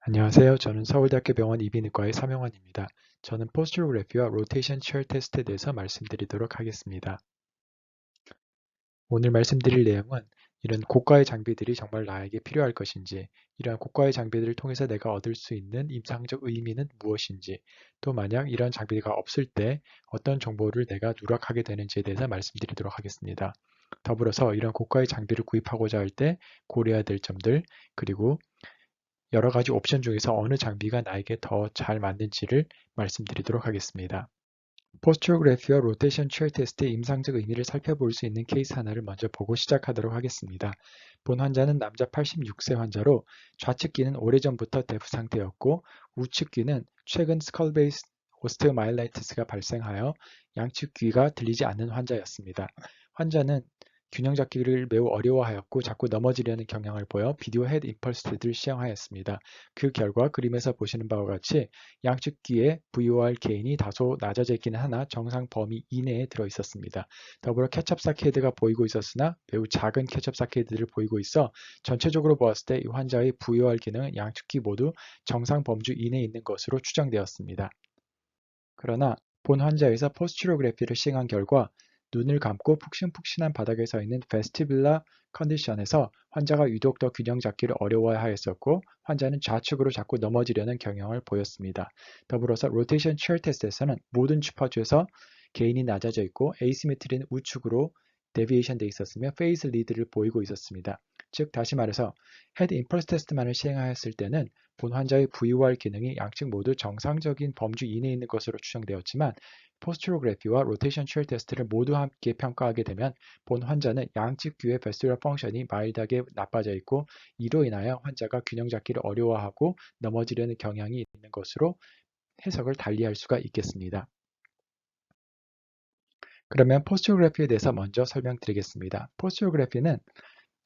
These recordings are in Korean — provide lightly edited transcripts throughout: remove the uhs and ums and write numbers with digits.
안녕하세요. 저는 서울대학교 병원 이비인후과의 서명환입니다. 저는 포스트로그래피와 로테이션 체어 테스트에 대해서 말씀드리도록 하겠습니다. 오늘 말씀드릴 내용은 이런 고가의 장비들이 정말 나에게 필요할 것인지, 이러한 고가의 장비들을 통해서 내가 얻을 수 있는 임상적 의미는 무엇인지, 또 만약 이런 장비가 없을 때 어떤 정보를 내가 누락하게 되는지에 대해서 말씀드리도록 하겠습니다. 더불어서 이런 고가의 장비를 구입하고자 할 때 고려해야 될 점들, 그리고 여러 가지 옵션 중에서 어느 장비가 나에게 더 잘 맞는지를 말씀드리도록 하겠습니다. 포스트로그래피와 로테이션 체어 테스트의 임상적 의미를 살펴볼 수 있는 케이스 하나를 먼저 보고 시작하도록 하겠습니다. 본 환자는 남자 86세 환자로 좌측 귀는 오래전부터 데프 상태였고 우측 귀는 최근 스컬 베이스 오스테오마일라이티스가 발생하여 양측 귀가 들리지 않는 환자였습니다. 환자는 균형 잡기를 매우 어려워하였고 자꾸 넘어지려는 경향을 보여 비디오 헤드 임펄스 테스트를 시행하였습니다. 그 결과 그림에서 보시는 바와 같이 양측 귀의 VOR 게인이 다소 낮아져 있기는 하나 정상 범위 이내에 들어 있었습니다. 더불어 캐첩 사케이드가 보이고 있었으나 매우 작은 캐첩 사케이드를 보이고 있어 전체적으로 보았을 때 이 환자의 VOR 기능은 양측 귀 모두 정상 범주 이내에 있는 것으로 추정되었습니다. 그러나 본 환자에서 포스츄로그래피를 시행한 결과 눈을 감고 푹신푹신한 바닥에 서 있는 베스티뷸라 컨디션에서 환자가 유독 더 균형 잡기를 어려워하였었고 환자는 좌측으로 자꾸 넘어지려는 경향을 보였습니다. 더불어서 로테이션 체어 테스트에서는 모든 주파주에서 게인이 낮아져 있고 에이시메트리는 우측으로 데비에이션 돼 있었으며 페이스 리드를 보이고 있었습니다. 즉 다시 말해서 헤드 임펄스 테스트만을 시행하였을 때는 본 환자의 VOR 기능이 양측 모두 정상적인 범주 이내에 있는 것으로 추정되었지만 포스트로그래피와 로테이션 체어 테스트를 모두 함께 평가하게 되면 본 환자는 양측 귀의 베스티뷸럴 펑션이 마일드하게 나빠져 있고 이로 인하여 환자가 균형 잡기를 어려워하고 넘어지려는 경향이 있는 것으로 해석을 달리할 수가 있겠습니다. 그러면 포스트로그래피에 대해서 먼저 설명드리겠습니다. 포스트로그래피는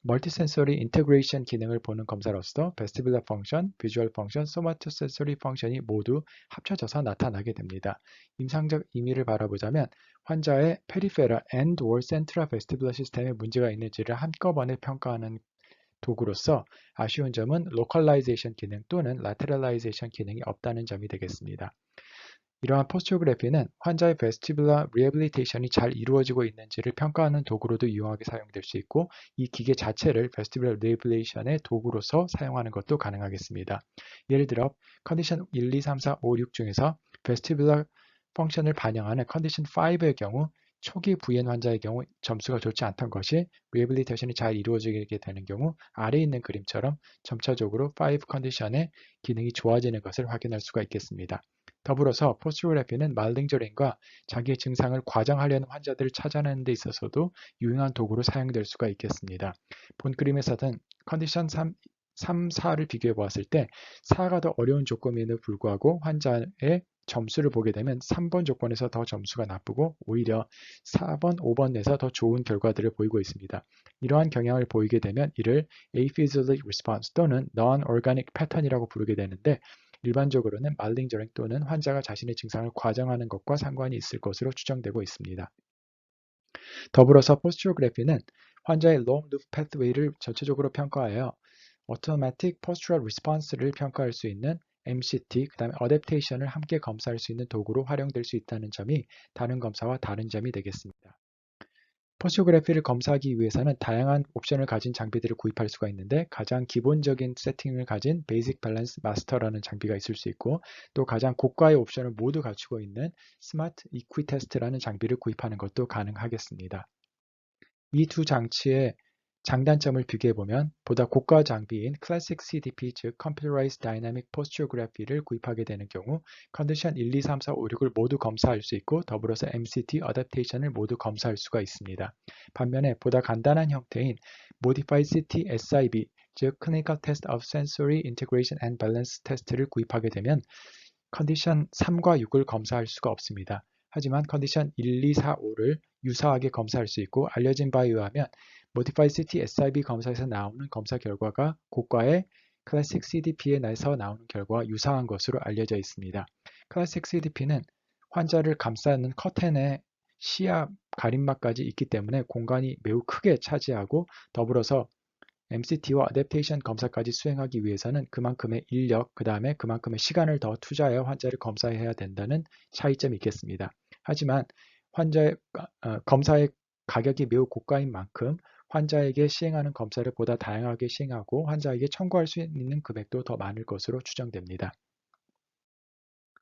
멀티센서리 인테그레이션 기능을 보는 검사로서 베스티뷸러 펑션, 비주얼 펑션, 소마토센서리 펑션이 모두 합쳐져서 나타나게 됩니다. 임상적 의미를 바라보자면 환자의 페리페럴 and or 센트럴 베스티뷸러 시스템에 문제가 있는지를 한꺼번에 평가하는 도구로서 아쉬운 점은 로컬라이제이션 기능 또는 라테럴라이제이션 기능이 없다는 점이 되겠습니다. 이러한 포스트로그래피는 환자의 베스티뷸러 리해빌리테이션이 잘 이루어지고 있는지를 평가하는 도구로도 유용하게 사용될 수 있고 이 기계 자체를 베스티뷸러 리해빌리테이션의 도구로서 사용하는 것도 가능하겠습니다. 예를 들어 컨디션 1, 2, 3, 4, 5, 6 중에서 베스티뷸러 펑션을 반영하는 컨디션 5의 경우 초기 VN 환자의 경우 점수가 좋지 않던 것이 리해빌리테이션이 잘 이루어지게 되는 경우 아래에 있는 그림처럼 점차적으로 5 컨디션의 기능이 좋아지는 것을 확인할 수가 있겠습니다. 더불어서 포스트로그래피는 말링저링과 자기의 증상을 과장하려는 환자들을 찾아내는 데 있어서도 유용한 도구로 사용될 수가 있겠습니다. 본 그림에서는 컨디션 3, 4를 비교해 보았을 때 4가 더 어려운 조건임에도 불구하고 환자의 점수를 보게 되면 3번 조건에서 더 점수가 나쁘고 오히려 4번, 5번에서 더 좋은 결과들을 보이고 있습니다. 이러한 경향을 보이게 되면 이를 aphysiologic response 또는 non-organic pattern이라고 부르게 되는데 일반적으로는 말링저링 또는 환자가 자신의 증상을 과장하는 것과 상관이 있을 것으로 추정되고 있습니다. 더불어서 포스트로그래피는 환자의 long loop pathway를 전체적으로 평가하여 automatic postural response를 평가할 수 있는 MCT, 그 다음에 adaptation을 함께 검사할 수 있는 도구로 활용될 수 있다는 점이 다른 검사와 다른 점이 되겠습니다. 포스트로그래피를 검사하기 위해서는 다양한 옵션을 가진 장비들을 구입할 수가 있는데 가장 기본적인 세팅을 가진 베이직 밸런스 마스터라는 장비가 있을 수 있고 또 가장 고가의 옵션을 모두 갖추고 있는 스마트 이퀴 테스트라는 장비를 구입하는 것도 가능하겠습니다. 이 두 장치의 장단점을 비교해보면 보다 고가 장비인 클래식 CDP 즉 Computerized Dynamic Posturography를 구입하게 되는 경우 컨디션 1, 2, 3, 4, 5, 6을 모두 검사할 수 있고 더불어서 MCT 어댑테이션을 모두 검사할 수가 있습니다. 반면에 보다 간단한 형태인 Modified CT SIB 즉 Clinical Test of Sensory Integration and Balance 테스트를 구입하게 되면 컨디션 3과 6을 검사할 수가 없습니다. 하지만 컨디션 1, 2, 4, 5를 유사하게 검사할 수 있고 알려진 바에 의하면 Modified CT SIB 검사에서 나오는 검사 결과가 고가의 클래식 CDP에서 나오는 결과와 유사한 것으로 알려져 있습니다. 클래식 CDP는 환자를 감싸는 커튼의 시야 가림막까지 있기 때문에 공간이 매우 크게 차지하고 더불어서 MCT와 어댑테이션 검사까지 수행하기 위해서는 그만큼의 인력, 그 다음에 그만큼의 시간을 더 투자하여 환자를 검사해야 된다는 차이점이 있겠습니다. 하지만 검사의 가격이 매우 고가인 만큼 환자에게 시행하는 검사를 보다 다양하게 시행하고 환자에게 청구할 수 있는 금액도 더 많을 것으로 추정됩니다.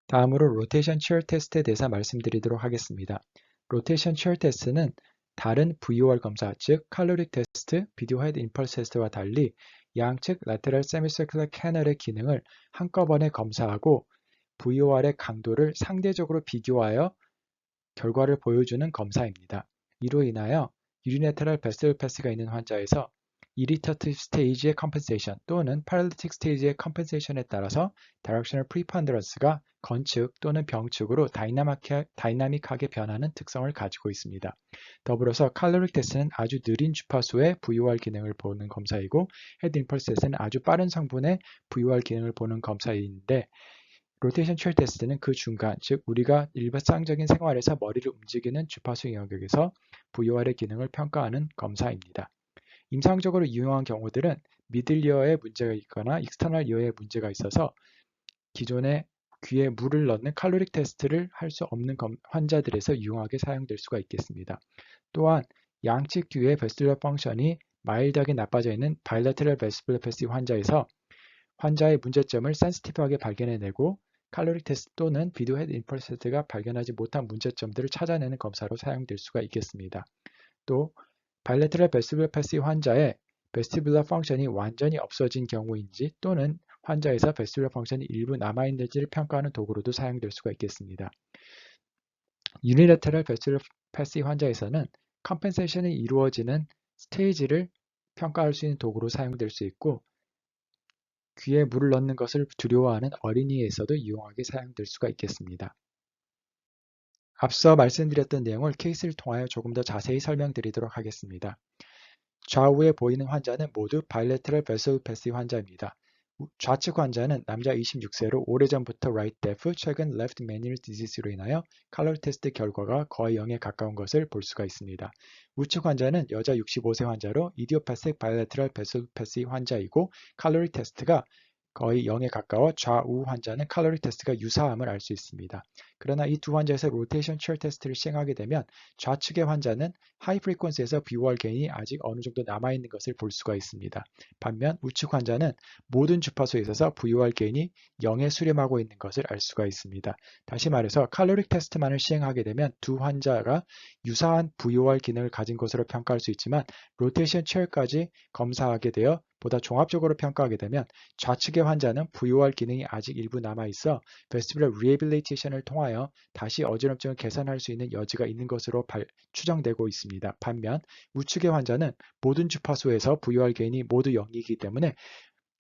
다음으로 로테이션 치열 테스트에 대해서 말씀드리도록 하겠습니다. 로테이션 치열 테스트는 다른 VOR 검사, 즉 칼로릭 테스트, 비디오 헤드 임펄스 테스트와 달리 양측 lateral semicircular canal의 기능을 한꺼번에 검사하고 VOR의 강도를 상대적으로 비교하여 결과를 보여주는 검사입니다. 이로 인하여 유리내트럴 베스럴 패스가 있는 환자에서 이리터티브 스테이지의 컴펜세이션 또는 파랄리틱 스테이지의 컴펜세이션에 따라서 다이렉셔널 프리펀더런스가 건축 또는 병축으로 다이나믹하게 변하는 특성을 가지고 있습니다. 더불어서 칼로릭 테스트는 아주 느린 주파수의 VOR 기능을 보는 검사이고 헤드 임펄스 테스트는 아주 빠른 성분의 VOR 기능을 보는 검사인데 로테이션 치열 테스트는 그 중간, 즉 우리가 일반적인 생활에서 머리를 움직이는 주파수 영역에서 VOR의 기능을 평가하는 검사입니다. 임상적으로 이용한 경우들은 미들리어에 문제가 있거나 익스터널 이어에 문제가 있어서 기존에 귀에 물을 넣는 칼로릭 테스트를 할 수 없는 환자들에서 유용하게 사용될 수가 있겠습니다. 또한 양측 귀의 베스툴러 펑션이 마일드하게 나빠져 있는 바이래테럴 베스툴러 패시 환자에서 환자의 문제점을 센시티브하게 발견해내고 칼로릭 테스트 또는 비디오 헤드 임펄스 테스트가 발견하지 못한 문제점들을 찾아내는 검사로 사용될 수가 있겠습니다. 또 바이래테럴 베스툴러 패시 환자의 베스티뷸러 펑션이 완전히 없어진 경우인지 또는 환자에서 베스티뷸러 펑션이 일부 남아있는지를 평가하는 도구로도 사용될 수가 있겠습니다. 유니래테럴 베스티뷸러 패시 환자에서는 컴펜세이션이 이루어지는 스테이지를 평가할 수 있는 도구로 사용될 수 있고 귀에 물을 넣는 것을 두려워하는 어린이에서도 유용하게 사용될 수가 있겠습니다. 앞서 말씀드렸던 내용을 케이스를 통하여 조금 더 자세히 설명드리도록 하겠습니다. 좌우에 보이는 환자는 모두 바이래테럴 베슬 패시 환자입니다. 좌측 환자는 남자 26세로 오래전부터 right deaf, 최근 left manual disease로 인하여 칼로리 테스트 결과가 거의 0에 가까운 것을 볼 수가 있습니다. 우측 환자는 여자 65세 환자로 idiopathic bilateral vesopathy 환자이고 칼로리 테스트가 거의 0에 가까워 좌우 환자는 칼로리 테스트가 유사함을 알 수 있습니다. 그러나 이 두 환자에서 로테이션 치열 테스트를 시행하게 되면 좌측의 환자는 하이 프리퀀시에서 VOR 게인이 아직 어느 정도 남아있는 것을 볼 수가 있습니다. 반면 우측 환자는 모든 주파수에 있어서 VOR 게인이 0에 수렴하고 있는 것을 알 수가 있습니다. 다시 말해서 칼로릭 테스트만을 시행하게 되면 두 환자가 유사한 VOR 기능을 가진 것으로 평가할 수 있지만 로테이션 치열까지 검사하게 되어 보다 종합적으로 평가하게 되면 좌측의 환자는 VOR 기능이 아직 일부 남아있어 베스티뷸러 리해빌리테이션을 통하여 다시 어지럼증을 개선할 수 있는 여지가 있는 것으로 추정되고 있습니다. 반면 우측의 환자는 모든 주파수에서 VOR 게인이 모두 0이기 때문에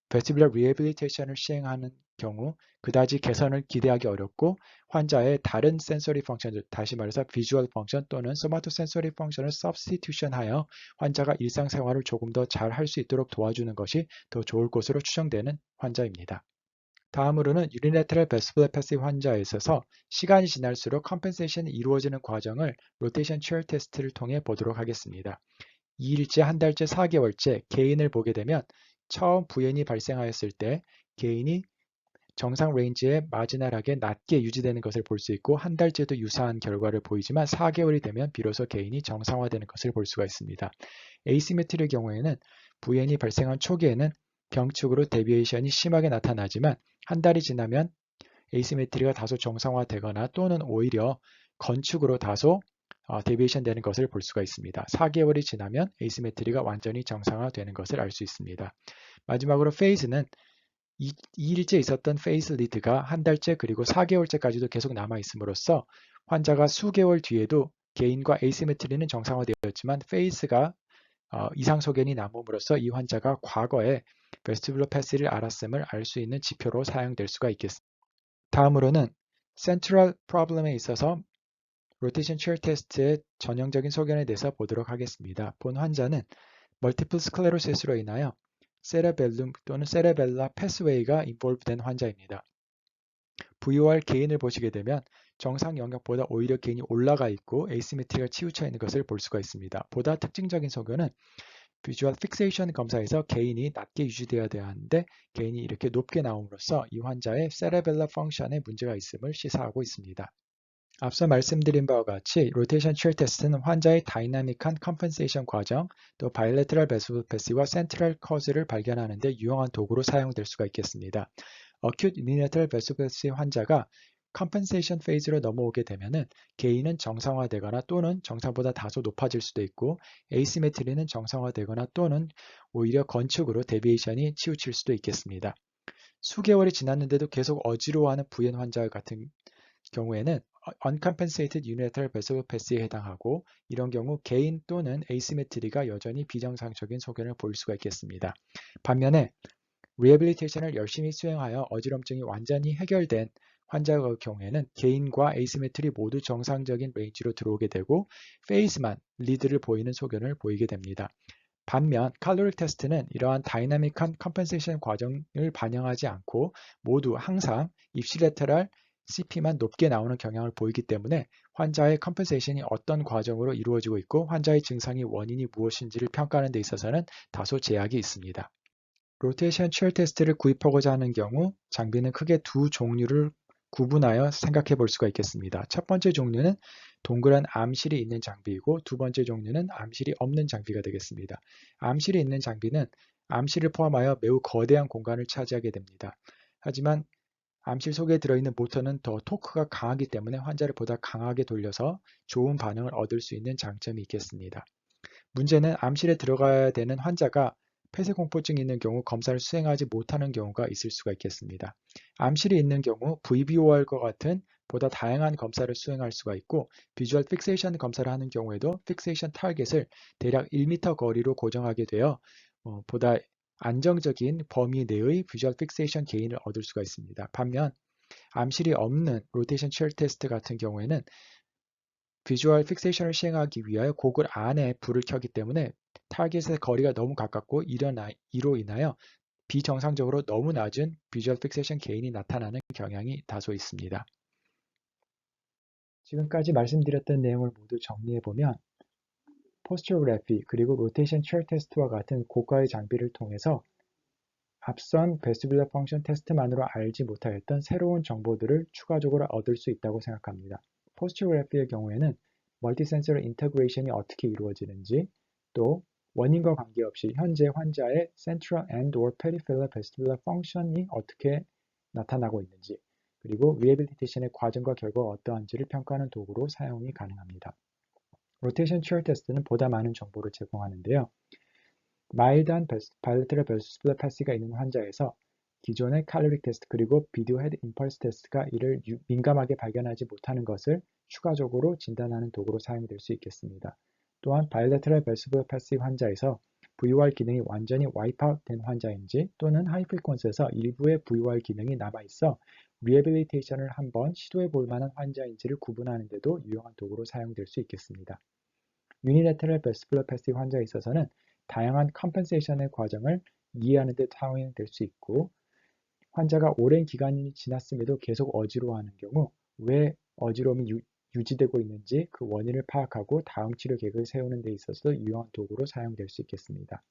베스티뷸러 리해빌리테이션을 시행하는 경우 그다지 개선을 기대하기 어렵고 환자의 다른 센서리 펑션, 다시 말해서 비주얼 펑션 또는 소마토 센서리 펑션을 서브스티튜션하여 환자가 일상생활을 조금 더 잘 할 수 있도록 도와주는 것이 더 좋을 것으로 추정되는 환자입니다. 다음으로는 유니래테럴 베스티뷸러 패시 환자에 있어서 시간이 지날수록 컴펜세이션이 이루어지는 과정을 로테이션 치열 테스트를 통해 보도록 하겠습니다. 2일째, 한 달째, 4개월째 개인을 보게 되면 처음 부연이 발생하였을 때 개인이 정상 레인지에 마지널하게 낮게 유지되는 것을 볼 수 있고 한 달째도 유사한 결과를 보이지만 4개월이 되면 비로소 개인이 정상화되는 것을 볼 수가 있습니다. 에이시메트리의 경우에는 부연이 발생한 초기에는 병축으로 데비에이션이 심하게 나타나지만 한 달이 지나면 에이시메트리가 다소 정상화되거나 또는 오히려 건축으로 다소 데비에이션 되는 것을 볼 수가 있습니다. 4개월이 지나면 에이시메트리가 완전히 정상화되는 것을 알 수 있습니다. 마지막으로 페이즈는 2일째 있었던 페이스 리드가 한 달째 그리고 4개월째까지도 계속 남아 있음으로써 환자가 수개월 뒤에도 개인과 에이시메트리는 정상화되었지만 페이스가 이상 소견이 남음으로써 이 환자가 과거에 베스티뷸러 패시를 알았음을 알 수 있는 지표로 사용될 수가 있겠습니다. 다음으로는 센트럴 프로블럼에 있어서 로테이션 치열 테스트의 전형적인 소견에 대해서 보도록 하겠습니다. 본 환자는 멀티플 스클레로시스로 인하여 세레벨룸 또는 세레벨라 패스웨이가 인볼브된 환자입니다. VOR 게인을 보시게 되면 정상 영역보다 오히려 게인이 올라가 있고 에이시메트리가 치우쳐 있는 것을 볼 수가 있습니다. 보다 특징적인 소견은 비주얼 픽세이션 검사에서 개인이 낮게 유지되어야 하는데 개인이 이렇게 높게 나옴으로써 이 환자의 세레벨러 펑션에 문제가 있음을 시사하고 있습니다. 앞서 말씀드린 바와 같이 로테이션 쉘 테스트는 환자의 다이나믹한 컴펜세이션 과정, 또 바이레트럴 베스퍼시와 센트럴 커즈를 발견하는 데 유용한 도구로 사용될 수가 있겠습니다. 어큐트 유니래터럴 베스퍼시 환자가 컴펜세이션 페이즈로 넘어오게 되면은 게인은 정상화되거나 또는 정상보다 다소 높아질 수도 있고 에이시메트리는 정상화되거나 또는 오히려 건축으로 데비에이션이 치우칠 수도 있겠습니다. 수개월이 지났는데도 계속 어지러워하는 VN 환자 같은 경우에는 uncompensated unilateral vasopassie에 해당하고 이런 경우 개인 또는 asymmetry가 여전히 비정상적인 소견을 보일 수가 있겠습니다. 반면에 리해빌리테이션을 열심히 수행하여 어지럼증이 완전히 해결된 환자의 경우에는 개인과 asymmetry 모두 정상적인 레인지로 들어오게 되고 페이스만 리드를 보이는 소견을 보이게 됩니다. 반면 칼로릭 테스트는 이러한 다이나믹한 컴펜세이션 과정을 반영하지 않고 모두 항상 입시레터럴 CP만 높게 나오는 경향을 보이기 때문에 환자의 컴펜세이션이 어떤 과정으로 이루어지고 있고 환자의 증상의 원인이 무엇인지를 평가하는 데 있어서는 다소 제약이 있습니다. 로테이션 쉘 테스트를 구입하고자 하는 경우 장비는 크게 두 종류를 구분하여 생각해 볼 수가 있겠습니다. 첫 번째 종류는 동그란 암실이 있는 장비이고 두 번째 종류는 암실이 없는 장비가 되겠습니다. 암실이 있는 장비는 암실을 포함하여 매우 거대한 공간을 차지하게 됩니다. 하지만 암실 속에 들어있는 모터는 더 토크가 강하기 때문에 환자를 보다 강하게 돌려서 좋은 반응을 얻을 수 있는 장점이 있겠습니다. 문제는 암실에 들어가야 되는 환자가 폐쇄공포증이 있는 경우 검사를 수행하지 못하는 경우가 있을 수가 있겠습니다. 암실이 있는 경우 VBOR과 같은 보다 다양한 검사를 수행할 수가 있고 비주얼 픽세이션 검사를 하는 경우에도 픽세이션 타겟을 대략 1m 거리로 고정하게 되어 보다 안정적인 범위 내의 비주얼 픽세이션 게인을 얻을 수가 있습니다. 반면 암실이 없는 로테이션 쉘 테스트 같은 경우에는 비주얼 픽세이션을 시행하기 위하여 고글 안에 불을 켜기 때문에 타겟의 거리가 너무 가깝고 이로 인하여 비정상적으로 너무 낮은 비주얼 픽세이션 게인이 나타나는 경향이 다소 있습니다. 지금까지 말씀드렸던 내용을 모두 정리해보면 포스처그래피 그리고 로테이션 쉘 테스트와 같은 고가의 장비를 통해서 앞선 베스티뷸러 펑션 테스트만으로 알지 못하였던 새로운 정보들을 추가적으로 얻을 수 있다고 생각합니다. 포스처그래피의 경우에는 멀티센서리 인터그레이션이 어떻게 이루어지는지, 또 원인과 관계없이 현재 환자의 Central and or Peripheral Vestibular Function이 어떻게 나타나고 있는지, 그리고 리해빌리테이션의 과정과 결과가 어떠한지를 평가하는 도구로 사용이 가능합니다. 로테이션 쉘 테스트는 보다 많은 정보를 제공하는데요. 마일드한 바이레트럴 베스티뷸러 패시가 있는 환자에서 기존의 칼로릭 테스트 그리고 비디오 헤드 임펄스 테스트가 이를 민감하게 발견하지 못하는 것을 추가적으로 진단하는 도구로 사용될 수 있겠습니다. 또한 바이레트럴 베스티뷸러 패시 환자에서 VOR 기능이 완전히 와이프아웃 된 환자인지 또는 하이 프리퀀스에서 일부의 VOR 기능이 남아있어 리해빌리테이션을 한번 시도해 볼 만한 환자인지를 구분하는 데도 유용한 도구로 사용될 수 있겠습니다. 유니래터럴 베스티뷸러 패시 환자에 있어서는 다양한 컴펜세이션의 과정을 이해하는 데 사용될 수 있고 환자가 오랜 기간이 지났음에도 계속 어지러워하는 경우 왜 어지러움이 유지되고 있는지 그 원인을 파악하고 다음 치료 계획을 세우는 데 있어서 유용한 도구로 사용될 수 있겠습니다.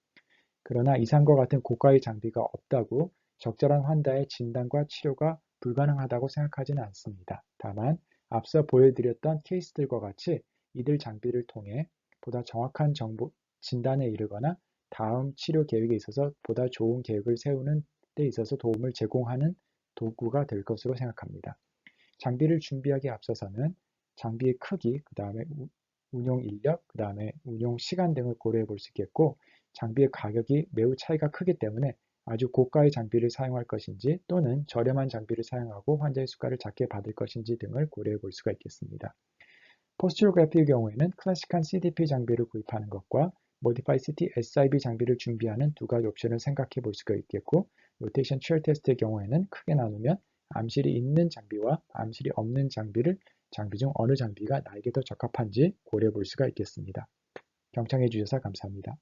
그러나 이상과 같은 고가의 장비가 없다고 적절한 환자의 진단과 치료가 불가능하다고 생각하지는 않습니다. 다만 앞서 보여드렸던 케이스들과 같이 이들 장비를 통해 보다 정확한 정보, 진단에 이르거나 다음 치료 계획에 있어서 보다 좋은 계획을 세우는 데 있어서 도움을 제공하는 도구가 될 것으로 생각합니다. 장비를 준비하기에 앞서서는 장비의 크기, 그 다음에 운용 인력, 그 다음에 운용 시간 등을 고려해 볼 수 있겠고 장비의 가격이 매우 차이가 크기 때문에 아주 고가의 장비를 사용할 것인지 또는 저렴한 장비를 사용하고 환자의 수가를 작게 받을 것인지 등을 고려해 볼 수가 있겠습니다. 포스처그래피의 경우에는 클래식한 CDP 장비를 구입하는 것과 Modify CT SIB 장비를 준비하는 두 가지 옵션을 생각해 볼 수가 있겠고 로테이션 쉘 테스트의 경우에는 크게 나누면 암실이 있는 장비와 암실이 없는 장비 중 어느 장비가 나에게 더 적합한지 고려해 볼 수가 있겠습니다. 경청해 주셔서 감사합니다.